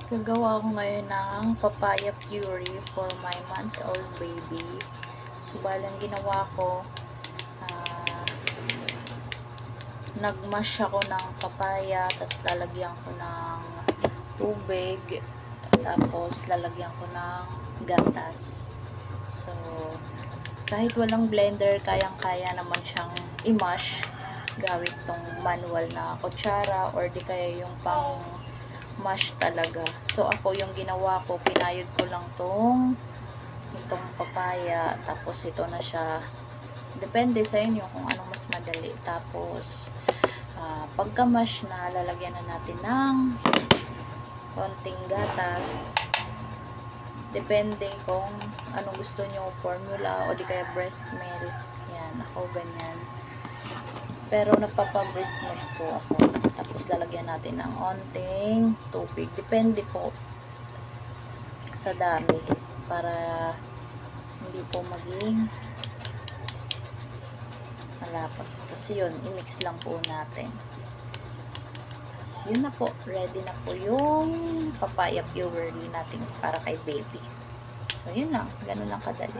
Gagawa ko ngayon ng papaya puree for my months old baby. So, balang ginawa ko, nagmash ako ng papaya, tapos lalagyan ko ng tubig, tapos lalagyan ko ng gatas. So, kahit walang blender, kayang-kaya naman siyang i-mash gamit tong manual na kutsara or di kaya yung pang mash talaga. So, ako yung ginawa ko, pinayod ko lang itong papaya, tapos ito na siya. Depende sa inyo kung anong mas madali. Tapos, pagka mash na, lalagyan na natin ng konting gatas. Depende kung anong gusto nyo, formula o di kaya breast milk. Yan, ako ganyan. Pero nagpapa-breast milk po ako. Tapos lalagyan natin ng onting tubig. Depende po sa dami para hindi po maging malapot. Tapos yun, i-mix lang po natin. Tapos yun na po. Ready na po yung papaya puree natin para kay baby. So yun lang. Ganun lang kadali.